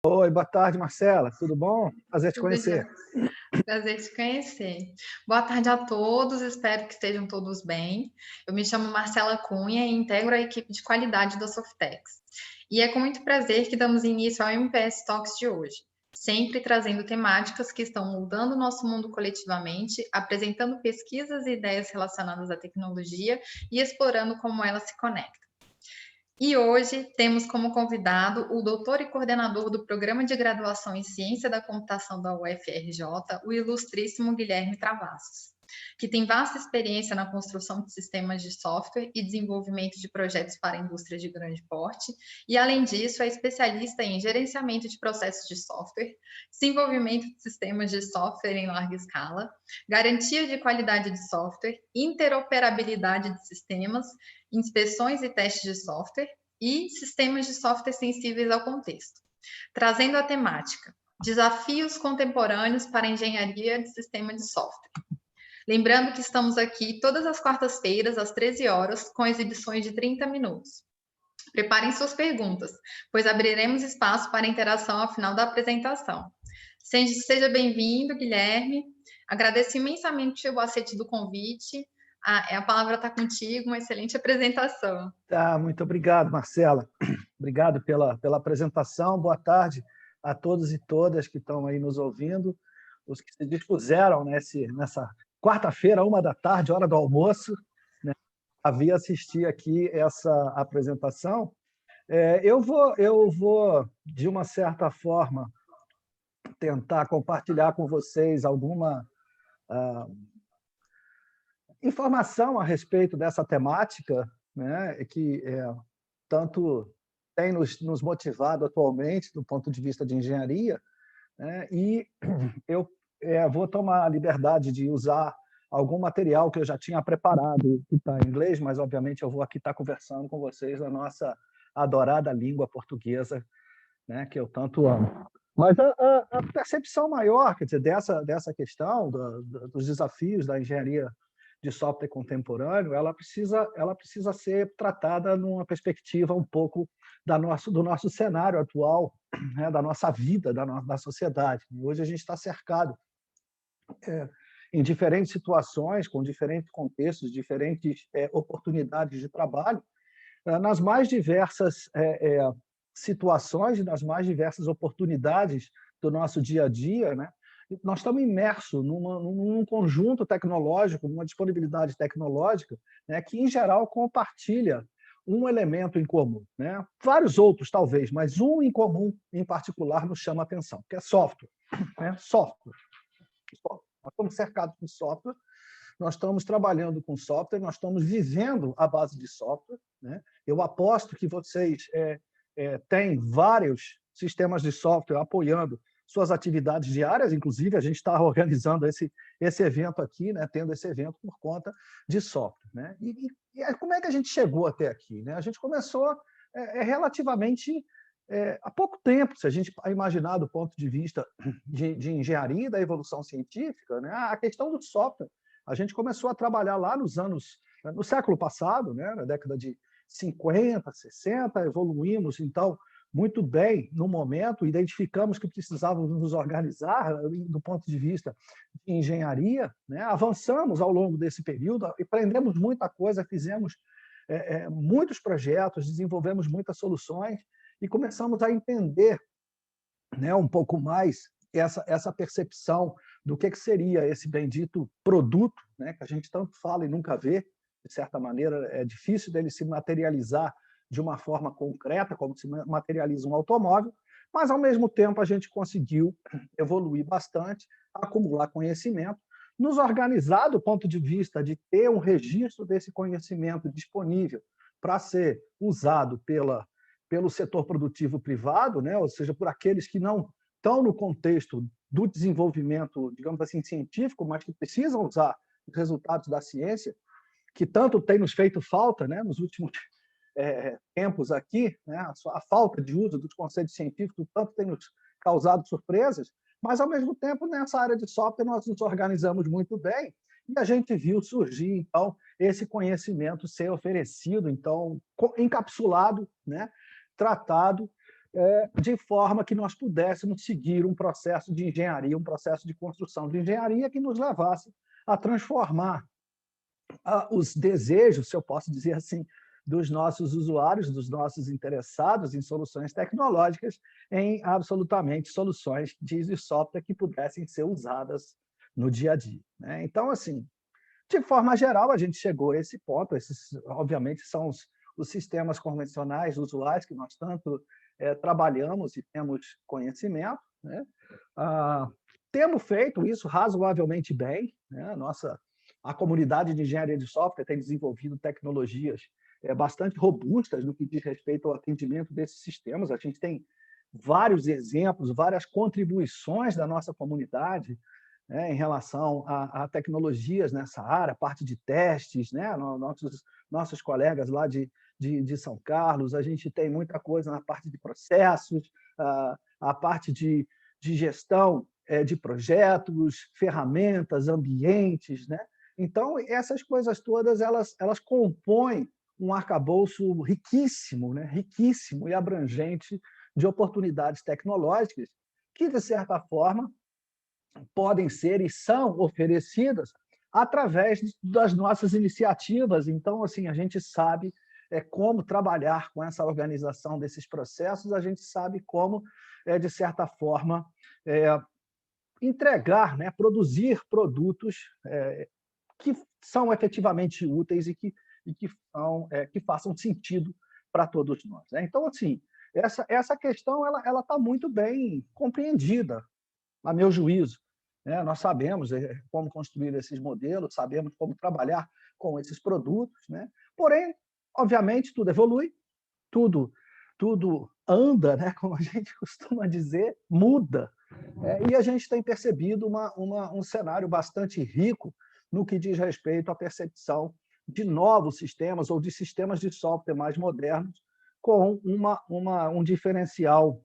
Oi, boa tarde, Marcela. Tudo bom? Prazer te Tudo conhecer. já. Prazer te conhecer. Boa tarde a todos, espero que estejam todos bem. Eu me chamo Marcela Cunha e integro a equipe de qualidade da Softex. E é com muito prazer que damos início ao MPS Talks de hoje, sempre trazendo temáticas que estão mudando o nosso mundo coletivamente, apresentando pesquisas e ideias relacionadas à tecnologia e explorando como elas se conectam. E hoje temos como convidado o doutor e coordenador do Programa de Graduação em Ciência da Computação da UFRJ, o ilustríssimo Guilherme Travassos, que tem vasta experiência na construção de sistemas de software e desenvolvimento de projetos para indústrias de grande porte, e além disso é especialista em gerenciamento de processos de software, desenvolvimento de sistemas de software em larga escala, garantia de qualidade de software, interoperabilidade de sistemas, inspeções e testes de software e sistemas de software sensíveis ao contexto, trazendo a temática Desafios contemporâneos para a engenharia de sistema de software. Lembrando que estamos aqui todas as quartas-feiras, às 13 horas, com exibições de 30 minutos. Preparem suas perguntas, pois abriremos espaço para interação ao final da apresentação. Seja bem-vindo, Guilherme. Agradeço imensamente o aceite do convite. A palavra está contigo, uma excelente apresentação. Tá, muito obrigado, Marcela. Obrigado pela apresentação. Boa tarde a todos e todas que estão aí nos ouvindo, os que se dispuseram nessa quarta-feira, 13h, hora do almoço, né, a vir assistir aqui essa apresentação. Eu vou, de uma certa forma, tentar compartilhar com vocês alguma informação a respeito dessa temática, né, que tanto tem nos motivado atualmente do ponto de vista de engenharia, né, e eu vou tomar a liberdade de usar algum material que eu já tinha preparado, que está em inglês, mas obviamente eu vou aqui estar conversando com vocês na nossa adorada língua portuguesa, né, que eu tanto amo. Mas a percepção maior, quer dizer, dessa questão dos desafios da engenharia de software contemporâneo, ela precisa ser tratada numa perspectiva um pouco do nosso cenário atual, né, da nossa vida, da sociedade. Hoje a gente está cercado em diferentes situações, com diferentes contextos, diferentes oportunidades de trabalho, nas mais diversas situações, nas mais diversas oportunidades do nosso dia a dia, né? Nós estamos imersos num conjunto tecnológico, numa disponibilidade tecnológica, né, que, em geral, compartilha um elemento em comum, né? Vários outros, talvez, mas um em comum, em particular, nos chama a atenção, que é software. Né? Software. Nós estamos cercados por software, nós estamos trabalhando com software, nós estamos vivendo à base de software. Né? Eu aposto que vocês têm vários sistemas de software apoiando suas atividades diárias, inclusive a gente está organizando esse evento aqui, né? Tendo esse evento por conta de software. Né? E como é que a gente chegou até aqui? Né? A gente começou relativamente há pouco tempo, se a gente imaginar do ponto de vista de engenharia e da evolução científica, né? A questão do software. A gente começou a trabalhar lá no século passado, né? Na década de 50, 60, evoluímos, então, muito bem no momento, identificamos que precisávamos nos organizar do ponto de vista de engenharia, né? Avançamos ao longo desse período, aprendemos muita coisa, fizemos muitos projetos, desenvolvemos muitas soluções e começamos a entender, né, um pouco mais essa percepção do que seria esse bendito produto, né, que a gente tanto fala e nunca vê. De certa maneira, é difícil dele se materializar de uma forma concreta, como se materializa um automóvel, mas, ao mesmo tempo, a gente conseguiu evoluir bastante, acumular conhecimento, nos organizar do ponto de vista de ter um registro desse conhecimento disponível para ser usado pelo setor produtivo privado, né? Ou seja, por aqueles que não estão no contexto do desenvolvimento, digamos assim, científico, mas que precisam usar os resultados da ciência, que tanto tem nos feito falta, né, nos últimos tempos aqui, né, a falta de uso dos conceitos científicos tanto tem nos causado surpresas, mas, ao mesmo tempo, nessa área de software, nós nos organizamos muito bem e a gente viu surgir, então, esse conhecimento ser oferecido, então, encapsulado, né, tratado de forma que nós pudéssemos seguir um processo de engenharia, um processo de construção de engenharia que nos levasse a transformar os desejos, se eu posso dizer assim, dos nossos usuários, dos nossos interessados em soluções tecnológicas, em absolutamente soluções de software que pudessem ser usadas no dia a dia. Né? Então, assim, de forma geral, a gente chegou a esse ponto. Esses, obviamente, são os sistemas convencionais usuais que nós tanto trabalhamos e temos conhecimento. Né? Temos feito isso razoavelmente bem. Né? A comunidade de engenharia de software tem desenvolvido tecnologias bastante robustas no que diz respeito ao atendimento desses sistemas. A gente tem vários exemplos, várias contribuições da nossa comunidade em relação a tecnologias nessa área, parte de testes, né? Nossos colegas lá de São Carlos, a gente tem muita coisa na parte de processos, a parte de gestão de projetos, ferramentas, ambientes, né? Então, essas coisas todas, elas compõem um arcabouço riquíssimo, né? Riquíssimo e abrangente de oportunidades tecnológicas que, de certa forma, podem ser e são oferecidas através das nossas iniciativas. Então, assim, a gente sabe como trabalhar com essa organização desses processos, a gente sabe como, de certa forma, entregar, né, produzir produtos que são efetivamente úteis e que façam sentido para todos nós. Né? Então, assim, essa questão ela está muito bem compreendida, a meu juízo. Né? Nós sabemos como construir esses modelos, sabemos como trabalhar com esses produtos. Né? Porém, obviamente, tudo evolui, tudo anda, né? Como a gente costuma dizer, muda. E a gente tem percebido um cenário bastante rico no que diz respeito à percepção de novos sistemas ou de sistemas de software mais modernos, com um diferencial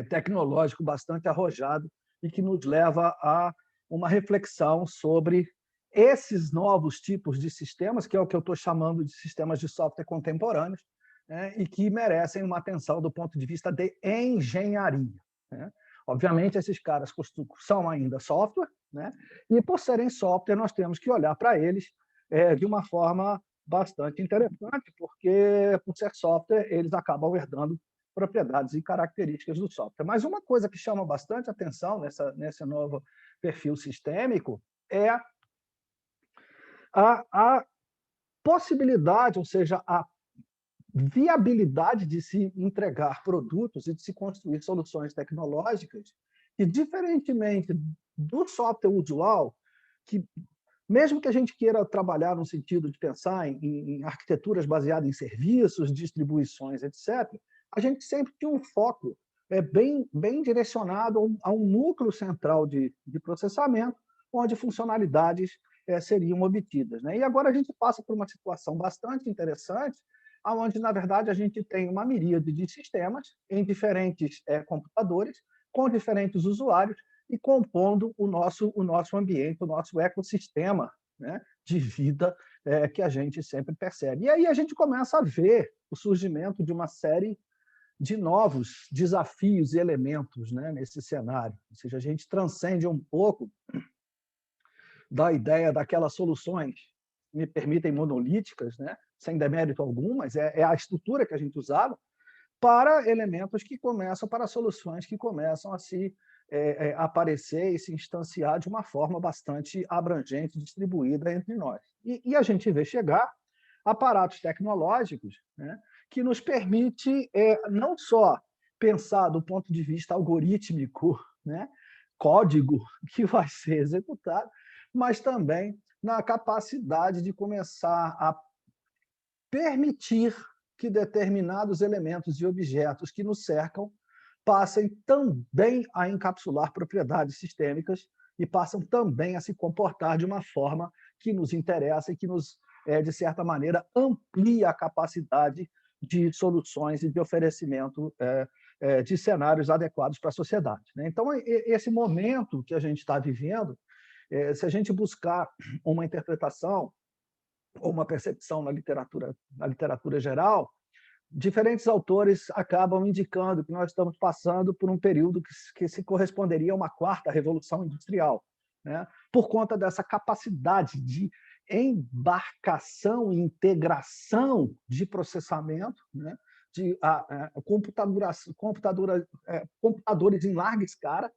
tecnológico bastante arrojado e que nos leva a uma reflexão sobre esses novos tipos de sistemas, que é o que eu estou chamando de sistemas de software contemporâneos, né, e que merecem uma atenção do ponto de vista de engenharia. Né? Obviamente, esses caras são ainda software, né? E, por serem software, nós temos que olhar para eles de uma forma bastante interessante, porque, por ser software, eles acabam herdando propriedades e características do software. Mas uma coisa que chama bastante atenção nesse novo perfil sistêmico é a possibilidade, ou seja, a viabilidade de se entregar produtos e de se construir soluções tecnológicas que, diferentemente do software usual, que mesmo que a gente queira trabalhar no sentido de pensar em arquiteturas baseadas em serviços, distribuições, etc., a gente sempre tinha um foco bem direcionado a um núcleo central de processamento, onde funcionalidades seriam obtidas. Né? E agora a gente passa por uma situação bastante interessante, onde, na verdade, a gente tem uma miríade de sistemas em diferentes computadores, com diferentes usuários, e compondo o nosso ambiente, o nosso ecossistema, né, de vida que a gente sempre percebe. E aí a gente começa a ver o surgimento de uma série de novos desafios e elementos, né, nesse cenário. Ou seja, a gente transcende um pouco da ideia daquelas soluções, me permitem, monolíticas, né, sem demérito algum, mas é a estrutura que a gente usava, para elementos que começam, para soluções que começam a se aparecer e se instanciar de uma forma bastante abrangente, distribuída entre nós. E a gente vê chegar aparatos tecnológicos, né, que nos permite não só pensar do ponto de vista algorítmico, né, código que vai ser executado, mas também na capacidade de começar a permitir que determinados elementos e objetos que nos cercam passem também a encapsular propriedades sistêmicas e passam também a se comportar de uma forma que nos interessa e que nos, de certa maneira, amplia a capacidade de soluções e de oferecimento de cenários adequados para a sociedade. Então, esse momento que a gente está vivendo, se a gente buscar uma interpretação ou uma percepção na literatura geral, diferentes autores acabam indicando que nós estamos passando por um período que se corresponderia a uma quarta revolução industrial, né? Por conta dessa capacidade de embarcação e integração de processamento, né? De computadores em larga escala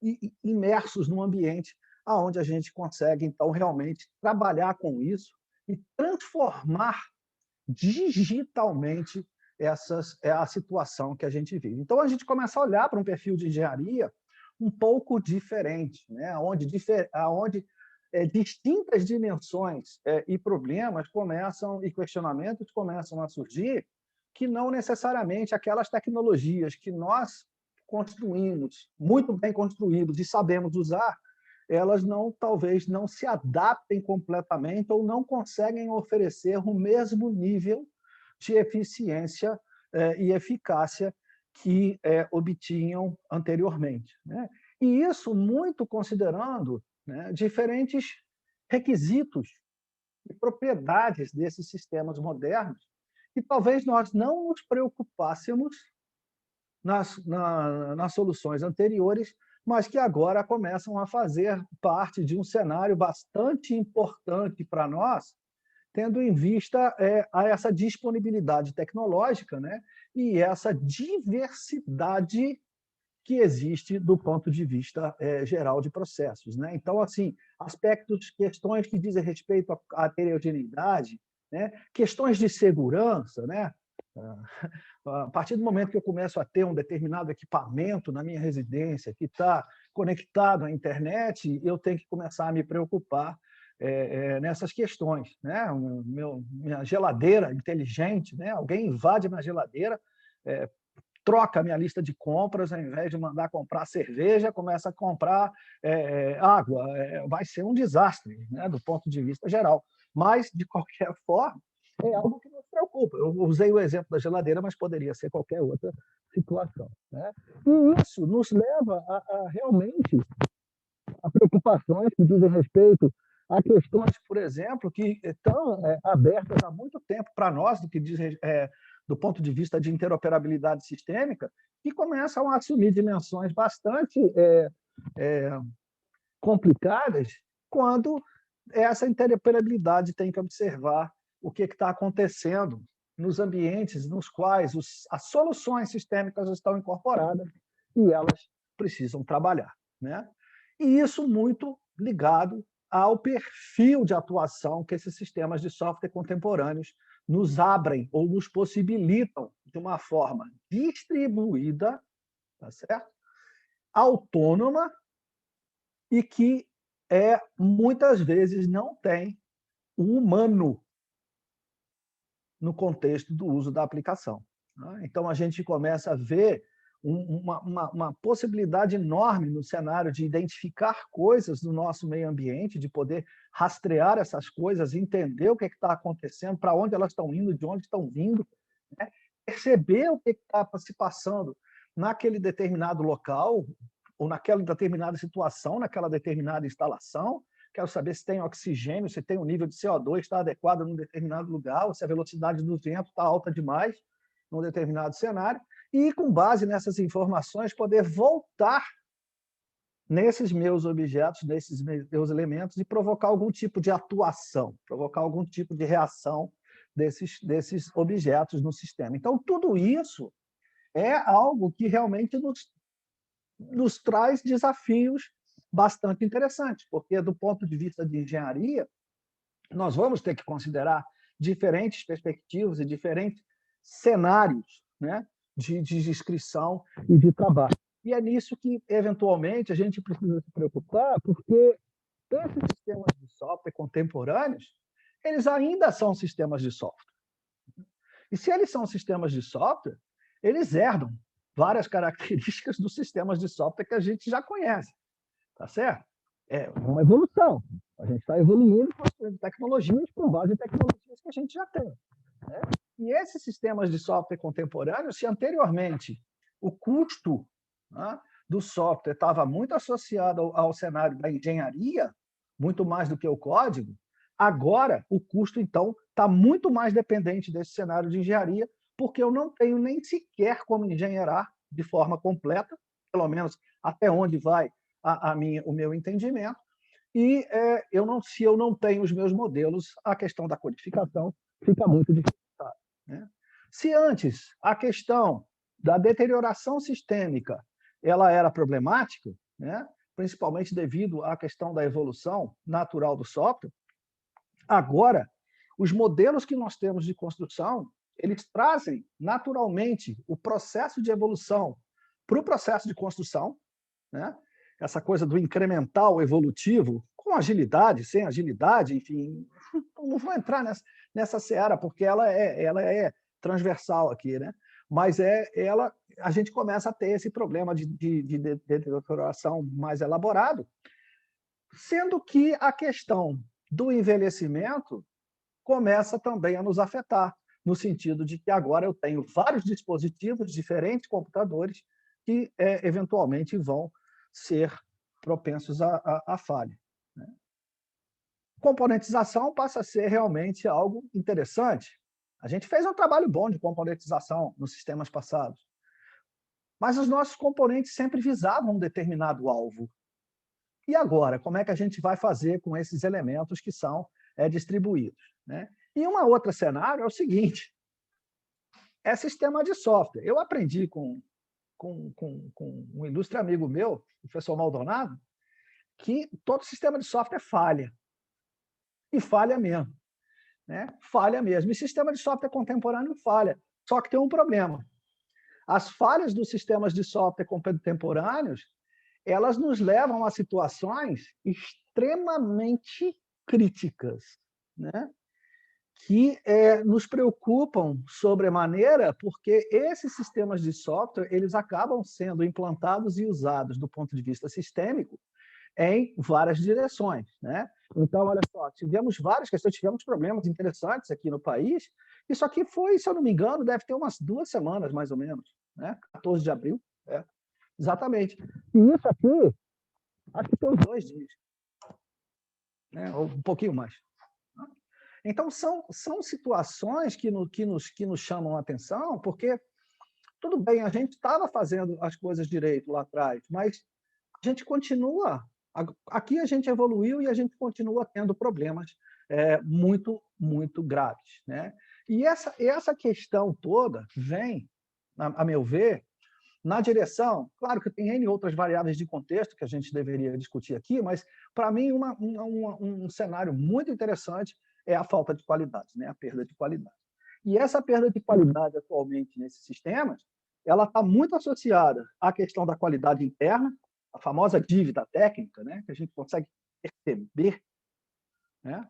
e imersos num ambiente onde a gente consegue, então, realmente trabalhar com isso e transformar digitalmente a situação que a gente vive. Então, a gente começa a olhar para um perfil de engenharia um pouco diferente, né? Onde distintas dimensões e problemas começam e questionamentos começam a surgir que não necessariamente aquelas tecnologias que nós construímos, muito bem construídos e sabemos usar, elas talvez não se adaptem completamente ou não conseguem oferecer o mesmo nível de eficiência e eficácia que obtinham anteriormente, né? E isso muito considerando, né, diferentes requisitos e propriedades desses sistemas modernos, que talvez nós não nos preocupássemos nas soluções anteriores, mas que agora começam a fazer parte de um cenário bastante importante para nós, tendo em vista a essa disponibilidade tecnológica, né, e essa diversidade que existe do ponto de vista geral de processos, né? Então, assim, aspectos, questões que dizem respeito à heterogeneidade, né? Questões de segurança, né? A partir do momento que eu começo a ter um determinado equipamento na minha residência que está conectado à internet, eu tenho que começar a me preocupar nessas questões, né? Minha geladeira inteligente, né? Alguém invade minha geladeira, troca a minha lista de compras, ao invés de mandar comprar cerveja, começa a comprar água. Vai ser um desastre, né? Do ponto de vista geral. Mas, de qualquer forma, é algo que nos preocupa. Eu usei o exemplo da geladeira, mas poderia ser qualquer outra situação, né? E isso nos leva realmente a preocupações que dizem respeito a questões, por exemplo, que estão abertas há muito tempo para nós, do ponto de vista de interoperabilidade sistêmica, que começam a assumir dimensões bastante complicadas quando essa interoperabilidade tem que observar o que está acontecendo nos ambientes nos quais as soluções sistêmicas estão incorporadas e elas precisam trabalhar, né? E isso muito ligado ao perfil de atuação que esses sistemas de software contemporâneos nos abrem ou nos possibilitam de uma forma distribuída, tá certo? Autônoma e que muitas vezes não tem o humano no contexto do uso da aplicação, né? Então, a gente começa a ver uma possibilidade enorme no cenário de identificar coisas no nosso meio ambiente, de poder rastrear essas coisas, entender o que está acontecendo, para onde elas estão indo, de onde estão vindo, né? Perceber o que está se passando naquele determinado local, ou naquela determinada situação, naquela determinada instalação. Quero saber se tem oxigênio, se tem o nível de CO2 está adequado num determinado lugar, ou se a velocidade do vento está alta demais num determinado cenário, e, com base nessas informações, poder voltar nesses meus objetos, nesses meus elementos, e provocar algum tipo de atuação, provocar algum tipo de reação desses objetos no sistema. Então, tudo isso é algo que realmente nos traz desafios bastante interessantes, porque, do ponto de vista de engenharia, nós vamos ter que considerar diferentes perspectivas e diferentes cenários, né, de descrição e de trabalho. E é nisso que, eventualmente, a gente precisa se preocupar, porque esses sistemas de software contemporâneos, eles ainda são sistemas de software. E se eles são sistemas de software, eles herdam várias características dos sistemas de software que a gente já conhece, tá certo? É uma evolução. A gente está evoluindo construindo tecnologias com base em tecnologias que a gente já tem, né? E esses sistemas de software contemporâneos, se anteriormente o custo, né, do software estava muito associado ao cenário da engenharia, muito mais do que o código, agora o custo, então, está muito mais dependente desse cenário de engenharia, porque eu não tenho nem sequer como engenheirar de forma completa, pelo menos até onde vai o meu entendimento, e se eu não tenho os meus modelos, a questão da codificação fica muito dificultada, né? Se antes a questão da deterioração sistêmica ela era problemática, né, principalmente devido à questão da evolução natural do software, agora, os modelos que nós temos de construção, eles trazem naturalmente o processo de evolução para o processo de construção, né? Essa coisa do incremental evolutivo, com agilidade, sem agilidade, enfim, não vou entrar nessa seara, porque ela é transversal aqui, né? Mas a gente começa a ter esse problema de deterioração mais elaborado, sendo que a questão do envelhecimento começa também a nos afetar, no sentido de que agora eu tenho vários dispositivos, diferentes computadores, que eventualmente vão ser propensos à falha, né? Componentização passa a ser realmente algo interessante. A gente fez um trabalho bom de componentização nos sistemas passados, mas os nossos componentes sempre visavam um determinado alvo. E agora, como é que a gente vai fazer com esses elementos que são distribuídos, né? E um outro cenário é o seguinte: é sistema de software. Eu aprendi com um ilustre amigo meu, o professor Maldonado, que todo sistema de software falha. E falha mesmo, né? Falha mesmo. E sistema de software contemporâneo falha. Só que tem um problema. As falhas dos sistemas de software contemporâneos, elas nos levam a situações extremamente críticas, né? Que nos preocupam sobremaneira, porque esses sistemas de software eles acabam sendo implantados e usados do ponto de vista sistêmico em várias direções, né? Então, olha só, tivemos várias questões, tivemos problemas interessantes aqui no país. Isso aqui foi, se eu não me engano, deve ter umas 2 semanas, mais ou menos, né? 14 de abril, exatamente. E isso aqui, acho que tem uns 2 dias, né? Ou um pouquinho mais. Então, são situações que nos chamam a atenção, porque, tudo bem, a gente estava fazendo as coisas direito lá atrás, mas a gente continua. Aqui a gente evoluiu e a gente continua tendo problemas muito, muito graves, né? E essa questão toda vem, a meu ver, na direção, claro que tem N outras variáveis de contexto que a gente deveria discutir aqui, mas, para mim, um cenário muito interessante é a falta de qualidade, né? A perda de qualidade. E essa perda de qualidade atualmente nesses sistemas, ela está muito associada à questão da qualidade interna, a famosa dívida técnica, né? Que a gente consegue perceber, né?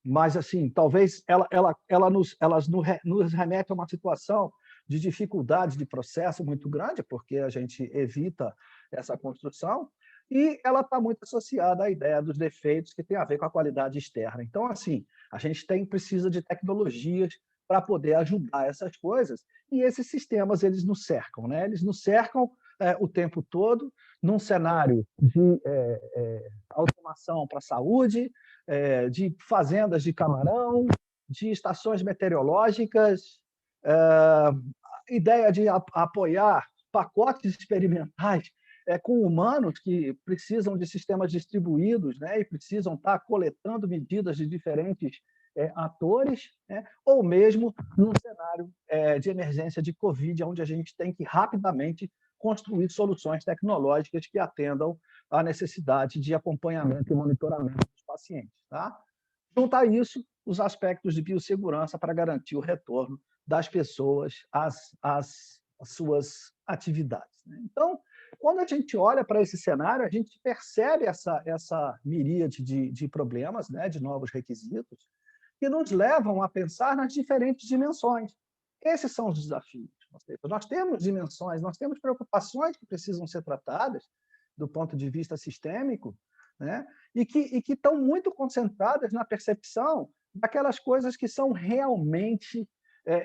Mas, assim, talvez ela nos remete a uma situação de dificuldade de processo muito grande, porque a gente evita essa construção, e ela está muito associada à ideia dos defeitos que tem a ver com a qualidade externa. Então, assim, a gente precisa de tecnologias para poder ajudar essas coisas, e esses sistemas eles nos cercam, né? Eles nos cercam o tempo todo, num cenário de automação para a saúde, de fazendas de camarão, de estações meteorológicas, ideia de apoiar pacotes experimentais com humanos que precisam de sistemas distribuídos, né, e precisam estar coletando medidas de diferentes atores, né, ou mesmo num cenário de emergência de Covid, onde a gente tem que rapidamente construir soluções tecnológicas que atendam à necessidade de acompanhamento e monitoramento dos pacientes, tá? Junto a isso, os aspectos de biossegurança para garantir o retorno das pessoas às suas atividades, né? Então, quando a gente olha para esse cenário, a gente percebe essa miríade de problemas, né, de novos requisitos, que nos levam a pensar nas diferentes dimensões. Esses são os desafios. Nós temos dimensões, nós temos preocupações que precisam ser tratadas do ponto de vista sistêmico, né? E que estão muito concentradas na percepção daquelas coisas que são realmente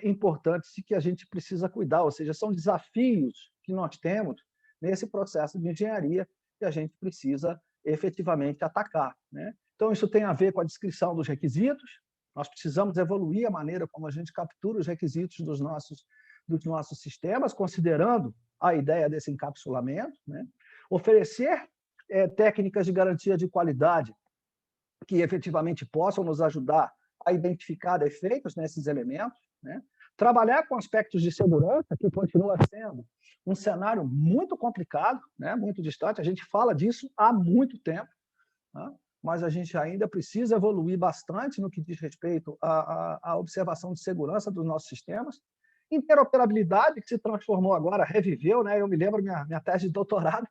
importantes e que a gente precisa cuidar, ou seja, são desafios que nós temos nesse processo de engenharia que a gente precisa efetivamente atacar, né? Então, isso tem a ver com a descrição dos requisitos. Nós precisamos evoluir a maneira como a gente captura os requisitos dos nossos dos nossos sistemas, considerando a ideia desse encapsulamento, né? Oferecer técnicas de garantia de qualidade que efetivamente possam nos ajudar a identificar defeitos nesses elementos, né? Trabalhar com aspectos de segurança, que continua sendo um cenário muito complicado, né? Muito distante, a gente fala disso há muito tempo, né? Mas a gente ainda precisa evoluir bastante no que diz respeito à observação de segurança dos nossos sistemas. Interoperabilidade, que se transformou agora, reviveu, né? Eu me lembro minha tese de doutorado,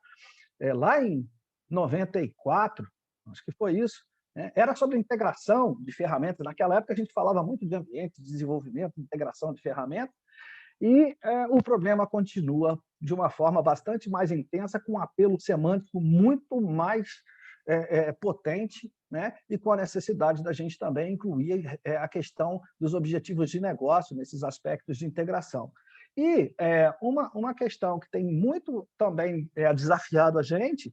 lá em 94, acho que foi isso, né? Era sobre integração de ferramentas. Naquela época a gente falava muito de ambiente, de desenvolvimento, de integração de ferramentas, e o problema continua de uma forma bastante mais intensa, com um apelo semântico muito mais potente, né? E com a necessidade da gente também incluir a questão dos objetivos de negócio nesses aspectos de integração. E uma questão que tem muito também desafiado a gente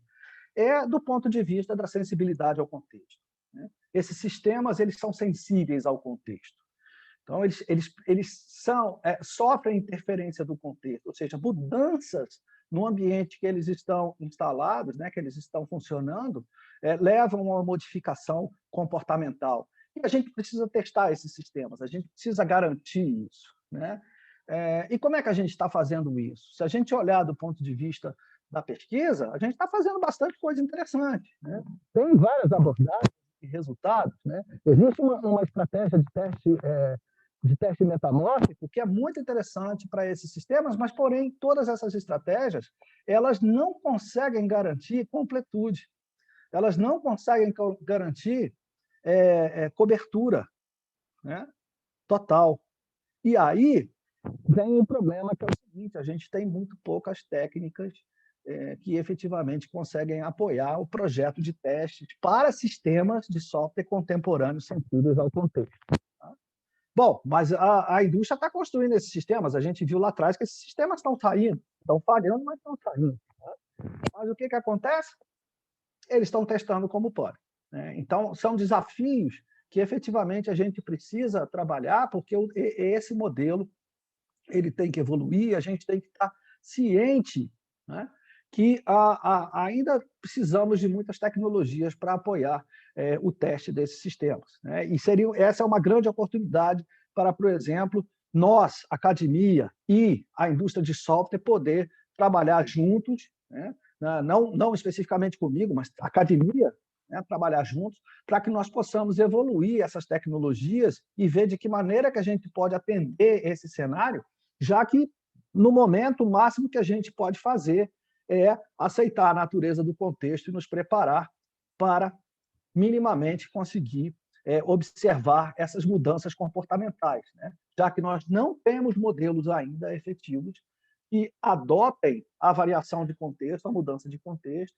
é do ponto de vista da sensibilidade ao contexto, né? Esses sistemas eles são sensíveis ao contexto. Então, eles sofrem interferência do contexto, ou seja, mudanças no ambiente que eles estão instalados, né, que eles estão funcionando, levam a uma modificação comportamental. E a gente precisa testar esses sistemas, a gente precisa garantir isso, né? E como é que a gente está fazendo isso? Se a gente olhar do ponto de vista da pesquisa, a gente está fazendo bastante coisa interessante, né? Tem várias abordagens e resultados, né? Existe uma estratégia de teste metamórfico que é muito interessante para esses sistemas, mas, porém, todas essas estratégias elas não conseguem garantir completude, elas não conseguem garantir cobertura, né, total. E aí vem um problema que é o seguinte: a gente tem muito poucas técnicas que efetivamente conseguem apoiar o projeto de testes para sistemas de software contemporâneos sensíveis ao contexto. Bom, mas a indústria está construindo esses sistemas. A gente viu lá atrás que esses sistemas estão saindo, estão falhando, mas estão saindo. Mas o que acontece? Eles estão testando como podem, né? Então, são desafios que efetivamente a gente precisa trabalhar, porque esse modelo ele tem que evoluir, a gente tem que estar ciente, né, que ainda precisamos de muitas tecnologias para apoiar o teste desses sistemas, né? E essa é uma grande oportunidade para, por exemplo, nós, academia e a indústria de software, poder trabalhar juntos, né? Não especificamente comigo, mas a academia, né, trabalhar juntos, para que nós possamos evoluir essas tecnologias e ver de que maneira que a gente pode atender esse cenário, já que, no momento, o máximo que a gente pode fazer é aceitar a natureza do contexto e nos preparar para minimamente conseguir observar essas mudanças comportamentais, né? Já que nós não temos modelos ainda efetivos que adotem a variação de contexto, a mudança de contexto,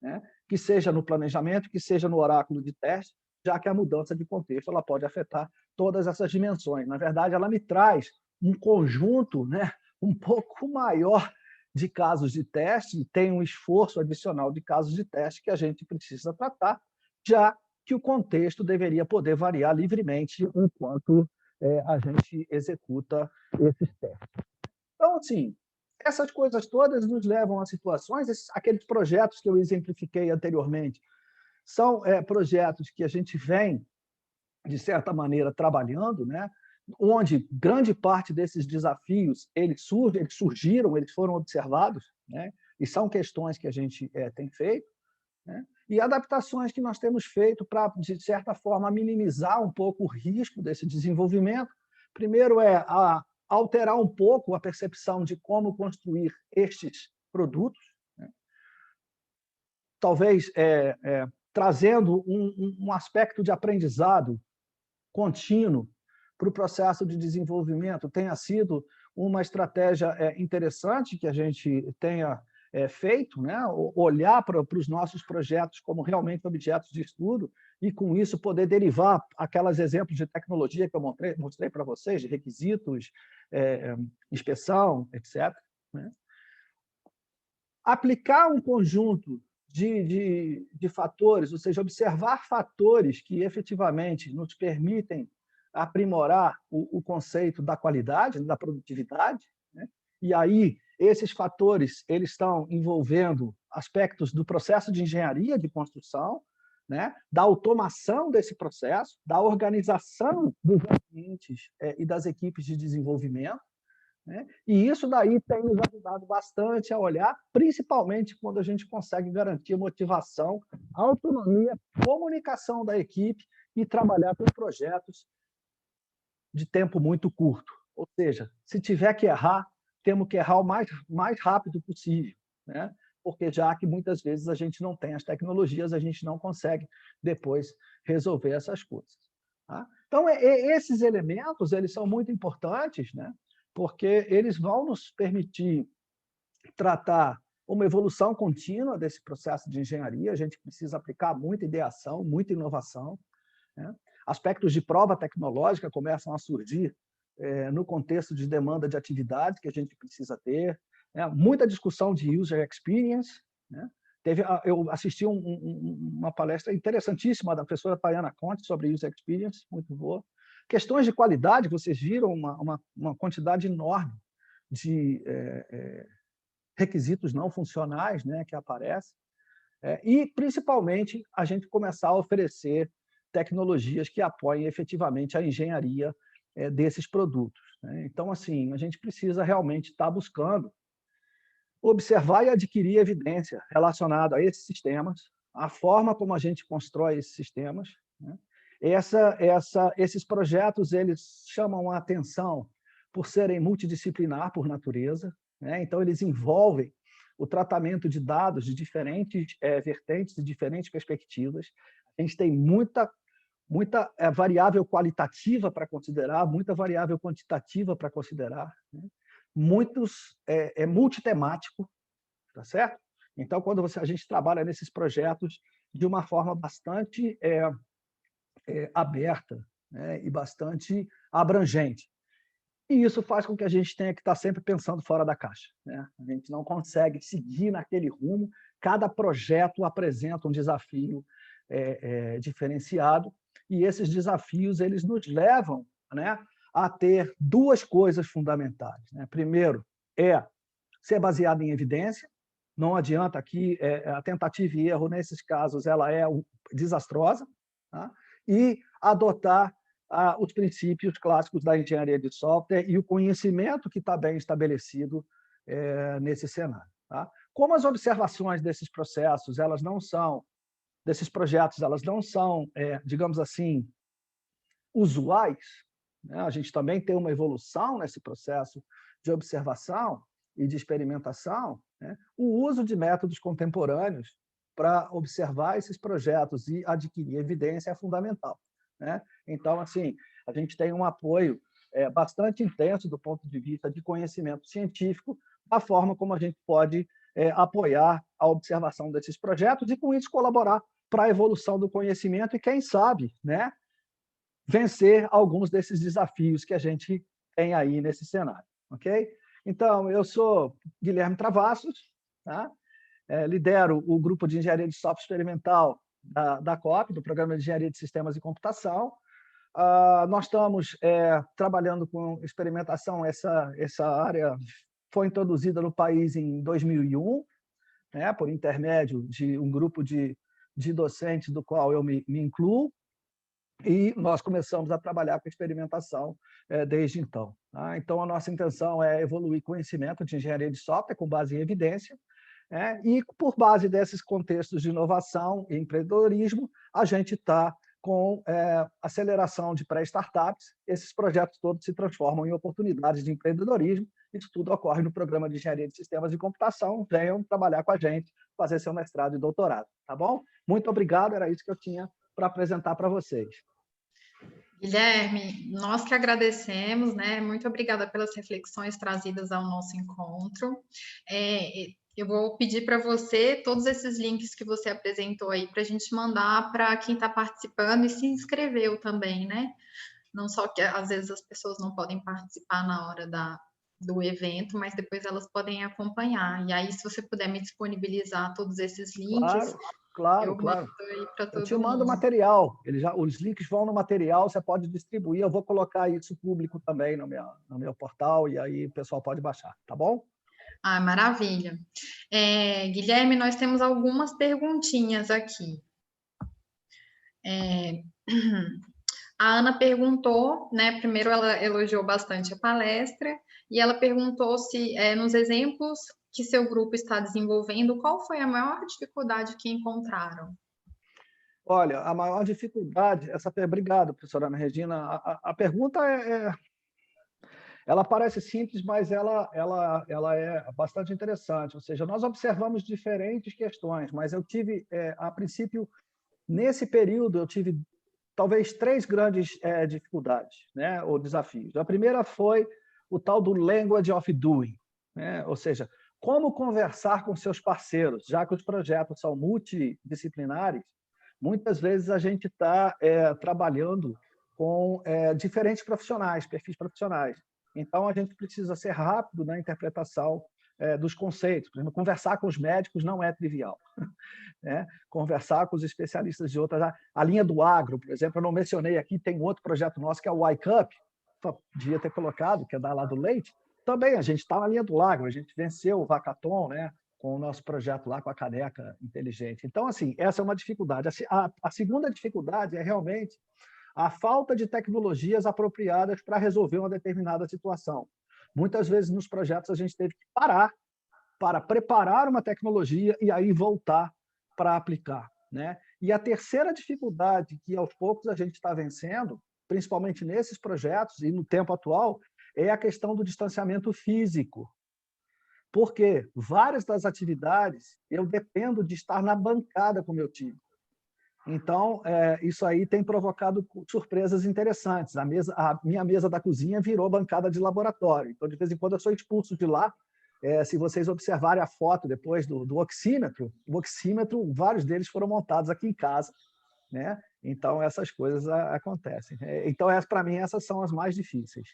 né? Que seja no planejamento, que seja no oráculo de teste, já que a mudança de contexto ela pode afetar todas essas dimensões. Na verdade, ela me traz um conjunto, né, um pouco maior de casos de teste, e tem um esforço adicional de casos de teste que a gente precisa tratar, já que o contexto deveria poder variar livremente enquanto a gente executa esses testes. Então, assim, essas coisas todas nos levam a situações, aqueles projetos que eu exemplifiquei anteriormente, são projetos que a gente vem, de certa maneira, trabalhando, né? Onde grande parte desses desafios eles surgiram, eles foram observados, né? E são questões que a gente tem feito, né? E adaptações que nós temos feito para, de certa forma, minimizar um pouco o risco desse desenvolvimento. Primeiro alterar um pouco a percepção de como construir estes produtos, né? Talvez trazendo um aspecto de aprendizado contínuo para o processo de desenvolvimento tenha sido uma estratégia interessante que a gente tenha feito, né? Olhar para os nossos projetos como realmente objetos de estudo e, com isso, poder derivar aqueles exemplos de tecnologia que eu mostrei para vocês, de requisitos, inspeção, etc., né? Aplicar um conjunto de fatores, ou seja, observar fatores que efetivamente nos permitem aprimorar o conceito da qualidade, da produtividade, né? E aí esses fatores eles estão envolvendo aspectos do processo de engenharia de construção, né? Da automação desse processo, da organização dos ambientes e das equipes de desenvolvimento, né? E isso daí tem nos ajudado bastante a olhar, principalmente quando a gente consegue garantir motivação, autonomia, comunicação da equipe e trabalhar com projetos de tempo muito curto. Ou seja, se tiver que errar, temos que errar o mais rápido possível, né? Porque já que muitas vezes a gente não tem as tecnologias, a gente não consegue depois resolver essas coisas. Tá? Então, esses elementos eles são muito importantes, né? Porque eles vão nos permitir tratar uma evolução contínua desse processo de engenharia. A gente precisa aplicar muita ideação, muita inovação, né? Aspectos de prova tecnológica começam a surgir no contexto de demanda de atividades que a gente precisa ter, né? Muita discussão de user experience, né? Eu assisti uma palestra interessantíssima da professora Tayana Conte sobre user experience, muito boa. Questões de qualidade, vocês viram uma quantidade enorme de requisitos não funcionais, né, que aparecem, e, principalmente, a gente começar a oferecer tecnologias que apoiem efetivamente a engenharia desses produtos, né? Então, assim, a gente precisa realmente estar buscando observar e adquirir evidência relacionada a esses sistemas, a forma como a gente constrói esses sistemas, né? Esses projetos eles chamam a atenção por serem multidisciplinar por natureza, né? Então, eles envolvem o tratamento de dados de diferentes vertentes, de diferentes perspectivas. A gente tem muita variável qualitativa para considerar, muita variável quantitativa para considerar, né? É multitemático, tá certo? Então, quando a gente trabalha nesses projetos de uma forma bastante aberta, né, e bastante abrangente. E isso faz com que a gente tenha que estar sempre pensando fora da caixa, né? A gente não consegue seguir naquele rumo. Cada projeto apresenta um desafio diferenciado, e esses desafios eles nos levam, né, a ter duas coisas fundamentais, né? Primeiro, ser baseado em evidência. Não adianta aqui, a tentativa e erro, nesses casos, ela é desastrosa, tá? E adotar os princípios clássicos da engenharia de software e o conhecimento que está bem estabelecido nesse cenário. Tá? Como as observações desses processos, desses projetos, elas não são, digamos assim, usuais, né? A gente também tem uma evolução nesse processo de observação e de experimentação, né? O uso de métodos contemporâneos para observar esses projetos e adquirir evidência é fundamental, né? Então, assim, a gente tem um apoio bastante intenso do ponto de vista de conhecimento científico, da forma como a gente pode apoiar a observação desses projetos e, com isso, colaborar para a evolução do conhecimento e, quem sabe, né, vencer alguns desses desafios que a gente tem aí nesse cenário, ok? Então, eu sou Guilherme Travassos, tá? Lidero o grupo de engenharia de software experimental da COP, do Programa de Engenharia de Sistemas e Computação. Nós estamos trabalhando com experimentação, essa área foi introduzida no país em 2001, né, por intermédio de um grupo de docentes do qual eu me incluo, e nós começamos a trabalhar com experimentação desde então. Tá? Então, a nossa intenção é evoluir conhecimento de engenharia de software com base em evidência, e, por base desses contextos de inovação e empreendedorismo, a gente está com aceleração de pré-startups. Esses projetos todos se transformam em oportunidades de empreendedorismo. Isso tudo ocorre no Programa de Engenharia de Sistemas de Computação. Venham trabalhar com a gente, fazer seu mestrado e doutorado. Tá bom? Muito obrigado, era isso que eu tinha para apresentar para vocês. Guilherme, nós que agradecemos, né? Muito obrigada pelas reflexões trazidas ao nosso encontro. Eu vou pedir para você todos esses links que você apresentou aí para a gente mandar para quem está participando e se inscreveu também, né? Não só que às vezes as pessoas não podem participar na hora do evento, mas depois elas podem acompanhar. E aí, se você puder me disponibilizar todos esses links, Claro. Claro, Eu mando claro. aí para Eu te todo mando o mundo. material. Os links vão no material, você pode distribuir. Eu vou colocar isso público também no meu portal, e aí o pessoal pode baixar, tá bom? Ah, maravilha. Guilherme, nós temos algumas perguntinhas aqui. A Ana perguntou, né? Primeiro ela elogiou bastante a palestra e ela perguntou se nos exemplos que seu grupo está desenvolvendo, qual foi a maior dificuldade que encontraram? Olha, a maior dificuldade, obrigado, professora Ana Regina. A pergunta ela parece simples, mas ela é bastante interessante. Ou seja, nós observamos diferentes questões, mas eu tive, a princípio, nesse período, eu tive talvez três grandes dificuldades, né, ou desafios. A primeira foi o tal do language of doing, né? Ou seja, como conversar com seus parceiros, já que os projetos são multidisciplinares, muitas vezes a gente está trabalhando com diferentes profissionais, perfis profissionais. Então, a gente precisa ser rápido na interpretação dos conceitos. Por exemplo, conversar com os médicos não é trivial. Né? Conversar com os especialistas de outras. A linha do agro, por exemplo, eu não mencionei aqui, tem outro projeto nosso que é o iCup, devia ter colocado, que é da lá do leite. Também a gente está na linha do agro, a gente venceu o Vacaton, né? Com o nosso projeto lá com a caneca inteligente. Então, assim, essa é uma dificuldade. A segunda dificuldade é realmente a falta de tecnologias apropriadas para resolver uma determinada situação. Muitas vezes nos projetos a gente teve que parar para preparar uma tecnologia e aí voltar para aplicar, né? E a terceira dificuldade que aos poucos a gente está vencendo, principalmente nesses projetos e no tempo atual, é a questão do distanciamento físico. Porque várias das atividades eu dependo de estar na bancada com o meu time. Então, isso aí tem provocado surpresas interessantes. A minha mesa da cozinha virou bancada de laboratório. Então, de vez em quando, eu sou expulso de lá. Se vocês observarem a foto depois do oxímetro, o oxímetro, vários deles foram montados aqui em casa, né? Então, essas coisas acontecem. Então, para mim, essas são as mais difíceis.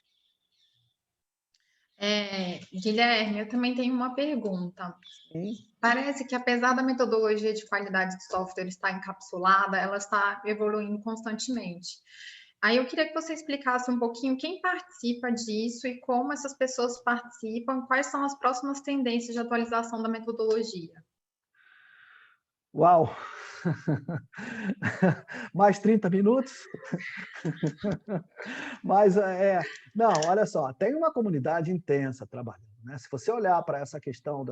Guilherme, eu também tenho uma pergunta. Sim. Parece que, apesar da metodologia de qualidade de software estar encapsulada, ela está evoluindo constantemente. Aí eu queria que você explicasse um pouquinho quem participa disso e como essas pessoas participam, quais são as próximas tendências de atualização da metodologia. Uau! Mais 30 minutos? Mas, não, olha só, tem uma comunidade intensa trabalhando. Né? Se você olhar para essa questão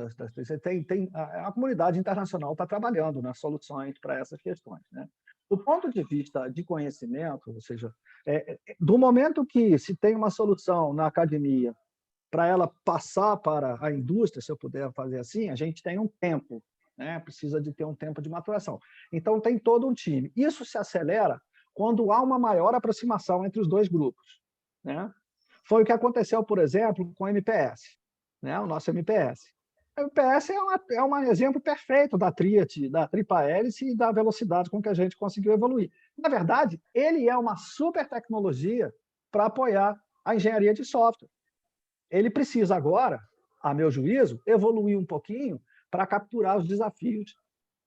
a comunidade internacional está trabalhando nas soluções para essas questões. Né? Do ponto de vista de conhecimento, ou seja, do momento que se tem uma solução na academia para ela passar para a indústria, se eu puder fazer assim, a gente tem um tempo, né? Precisa de ter um tempo de maturação. Então, tem todo um time. Isso se acelera quando há uma maior aproximação entre os dois grupos. Né? Foi o que aconteceu, por exemplo, com o MPS, né? O nosso MPS. O MPS é um exemplo perfeito da Triat, da tripla hélice e da velocidade com que a gente conseguiu evoluir. Na verdade, ele é uma super tecnologia para apoiar a engenharia de software. Ele precisa agora, a meu juízo, evoluir um pouquinho para capturar os desafios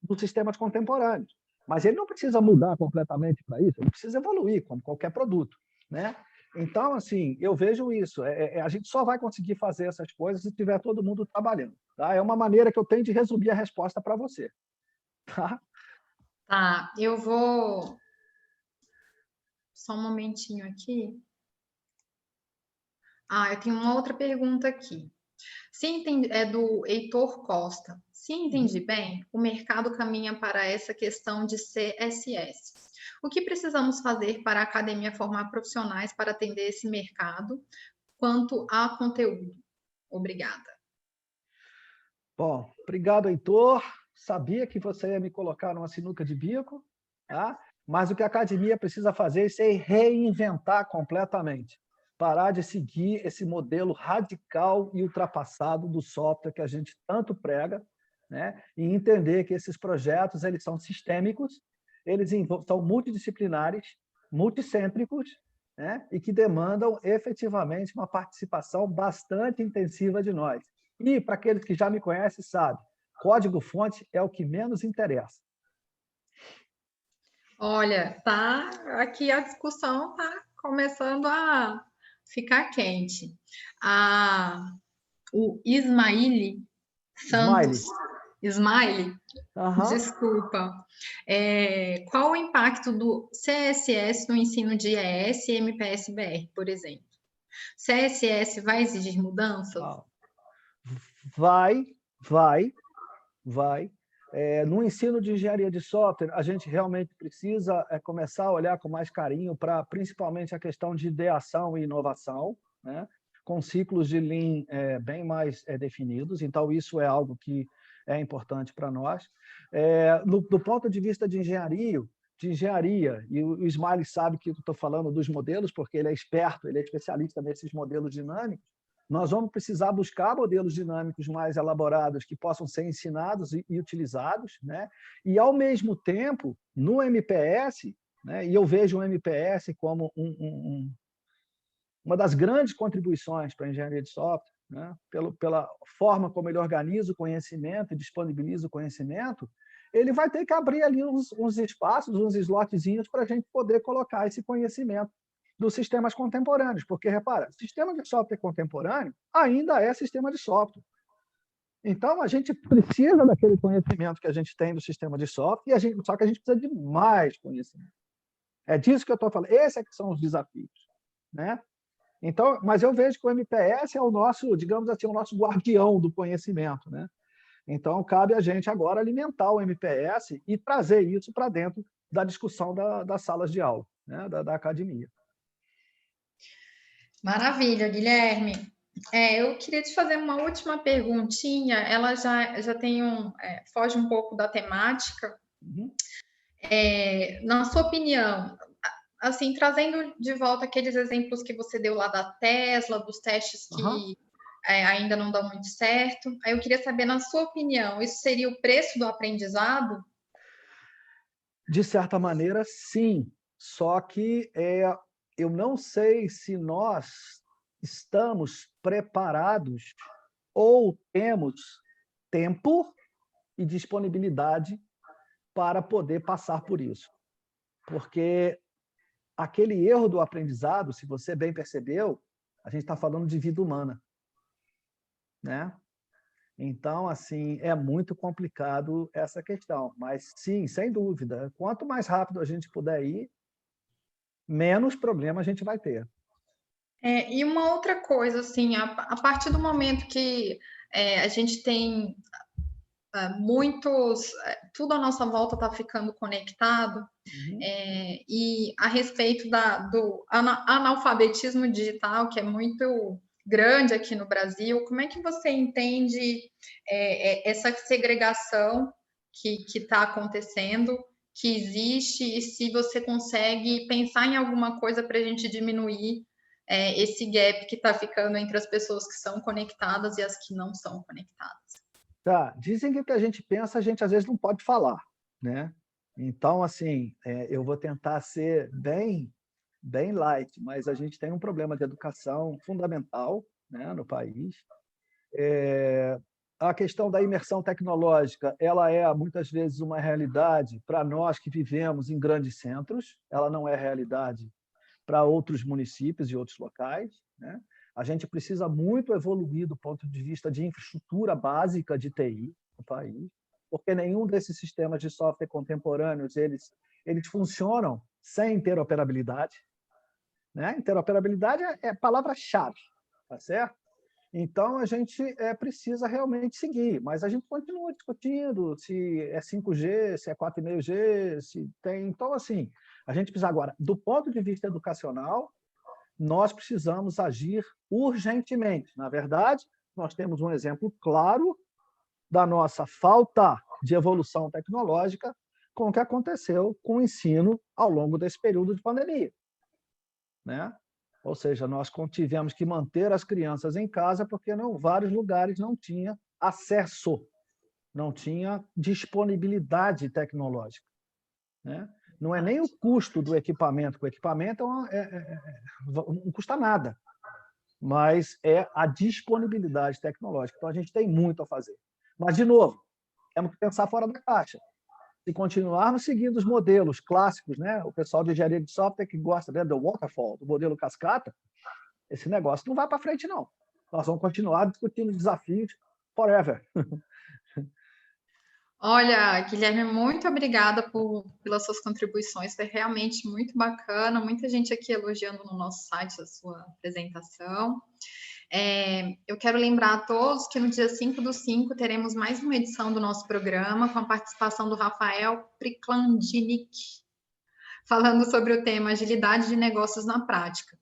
dos sistemas contemporâneos. Mas ele não precisa mudar completamente para isso, ele precisa evoluir, como qualquer produto. Né? Então, assim, eu vejo isso. A gente só vai conseguir fazer essas coisas se tiver todo mundo trabalhando. Tá? É uma maneira que eu tenho de resumir a resposta para você. Tá? Tá, eu vou... Só um momentinho aqui. Eu tenho uma outra pergunta aqui. É do Heitor Costa. Se entendi bem, o mercado caminha para essa questão de CSS. O que precisamos fazer para a academia formar profissionais para atender esse mercado quanto a conteúdo? Obrigada. Bom, obrigado, Heitor. Sabia que você ia me colocar numa sinuca de bico, tá? Mas o que a academia precisa fazer é se reinventar completamente. Parar de seguir esse modelo radical e ultrapassado do software que a gente tanto prega, né? E entender que esses projetos eles são sistêmicos, eles são multidisciplinares, multicêntricos, né? E que demandam efetivamente uma participação bastante intensiva de nós. E, para aqueles que já me conhecem, sabem, código-fonte é o que menos interessa. Olha, tá aqui a discussão tá começando a ficar quente. O Ismaili Santos, Smiley. Ismaili, Aham. desculpa. Qual o impacto do CSS no ensino de ES e MPS-BR, por exemplo? CSS vai exigir mudanças? Ah, vai, vai, vai. No ensino de engenharia de software, a gente realmente precisa começar a olhar com mais carinho para, principalmente, a questão de ideação e inovação, né? Com ciclos de Lean bem mais definidos. Então, isso é algo que é importante para nós. Do ponto de vista de engenharia, e o Smiley sabe que eu estou falando dos modelos, porque ele é esperto, ele é especialista nesses modelos dinâmicos. Nós vamos precisar buscar modelos dinâmicos mais elaborados que possam ser ensinados e utilizados, né? E, ao mesmo tempo, no MPS, né? E eu vejo o MPS como uma das grandes contribuições para a engenharia de software, né? Pela forma como ele organiza o conhecimento e disponibiliza o conhecimento, ele vai ter que abrir ali uns espaços, uns slotzinhos para a gente poder colocar esse conhecimento dos sistemas contemporâneos, porque, repara, sistema de software contemporâneo ainda é sistema de software. Então, a gente precisa daquele conhecimento que a gente tem do sistema de software, só que a gente precisa de mais conhecimento. É disso que eu estou falando. Esses é que são os desafios, né? Então, mas eu vejo que o MPS é o nosso, digamos assim, o nosso guardião do conhecimento, né? Então, cabe a gente agora alimentar o MPS e trazer isso para dentro da discussão das salas de aula, né? da academia. Maravilha, Guilherme. Eu queria te fazer uma última perguntinha. Ela já tem foge um pouco da temática. Uhum. Na sua opinião, assim, trazendo de volta aqueles exemplos que você deu lá da Tesla, dos testes Uhum. que ainda não dão muito certo. Aí eu queria saber, na sua opinião, isso seria o preço do aprendizado? De certa maneira, sim. Só que eu não sei se nós estamos preparados ou temos tempo e disponibilidade para poder passar por isso. Porque aquele erro do aprendizado, se você bem percebeu, a gente está falando de vida humana, né? Então, assim, é muito complicado essa questão. Mas, sim, sem dúvida, quanto mais rápido a gente puder ir, menos problema a gente vai ter. E uma outra coisa, assim, a partir do momento que a gente tem tudo à nossa volta está ficando conectado, Uhum. e a respeito do analfabetismo digital, que é muito grande aqui no Brasil, como é que você entende essa segregação que está acontecendo, que existe, e se você consegue pensar em alguma coisa para a gente diminuir esse gap que está ficando entre as pessoas que são conectadas e as que não são conectadas? Tá, dizem que o que a gente pensa, a gente às vezes não pode falar, né? Então, assim, eu vou tentar ser bem light, mas a gente tem um problema de educação fundamental, né, no país. A questão da imersão tecnológica, ela é muitas vezes uma realidade para nós que vivemos em grandes centros, ela não é realidade para outros municípios e outros locais, né? A gente precisa muito evoluir do ponto de vista de infraestrutura básica de TI no país, porque nenhum desses sistemas de software contemporâneos eles funcionam sem interoperabilidade, né? Interoperabilidade é palavra-chave, tá certo? Então, a gente precisa realmente seguir, mas a gente continua discutindo se é 5G, se é 4,5G, se tem. Então, assim, a gente precisa agora, do ponto de vista educacional, nós precisamos agir urgentemente. Na verdade, nós temos um exemplo claro da nossa falta de evolução tecnológica com o que aconteceu com o ensino ao longo desse período de pandemia, né? Ou seja, nós tivemos que manter as crianças em casa porque vários lugares não tinham acesso, não tinha disponibilidade tecnológica, né? Não é nem o custo do equipamento, porque o equipamento não custa nada, mas é a disponibilidade tecnológica. Então, a gente tem muito a fazer. Mas, de novo, temos que pensar fora da caixa. se continuarmos seguindo os modelos clássicos, né? O pessoal de engenharia de software que gosta, né, do waterfall, do modelo cascata, esse negócio não vai para frente, não. Nós vamos continuar discutindo desafios forever. Olha, Guilherme, muito obrigada pelas suas contribuições, foi realmente muito bacana, muita gente aqui elogiando no nosso site a sua apresentação. Eu quero lembrar a todos que no dia 5/5 teremos mais uma edição do nosso programa, com a participação do Rafael Priklandinic, falando sobre o tema Agilidade de Negócios na Prática.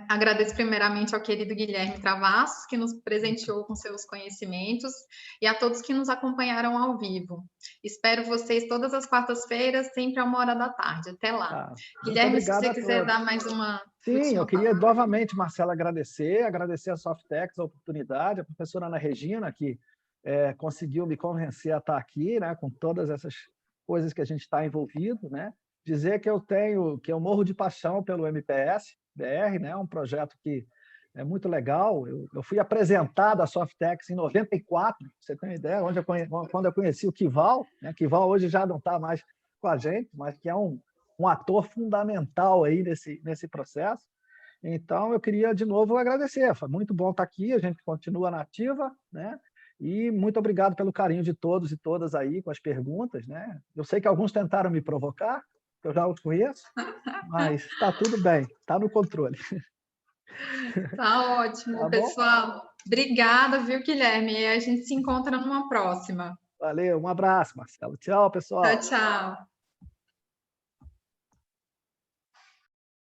Agradeço primeiramente ao querido Guilherme Travassos, que nos presenteou com seus conhecimentos, e a todos que nos acompanharam ao vivo. Espero vocês todas as quartas-feiras, sempre à 13h. Até lá. Guilherme, se você quiser dar mais uma... Sim, eu queria novamente, Marcela, agradecer a Softex, a oportunidade, a professora Ana Regina, que conseguiu me convencer a estar aqui, né, com todas essas coisas que a gente está envolvido, né? Dizer que eu morro de paixão pelo MPS BR, né? Um projeto que é muito legal. Eu fui apresentado à Softex em 94, pra você tem uma ideia, quando eu conheci o Kival, né? Kival hoje já não está mais com a gente, mas que é um ator fundamental aí nesse processo. Então, eu queria, de novo, agradecer. Foi muito bom estar aqui, a gente continua na ativa, né? E muito obrigado pelo carinho de todos e todas aí com as perguntas, né? Eu sei que alguns tentaram me provocar, eu já os conheço, mas está tudo bem, está no controle. Tá ótimo, tá, pessoal. Obrigada, viu, Guilherme? E a gente se encontra numa próxima. Valeu, um abraço, Marcelo. Tchau, pessoal. Tchau, tchau.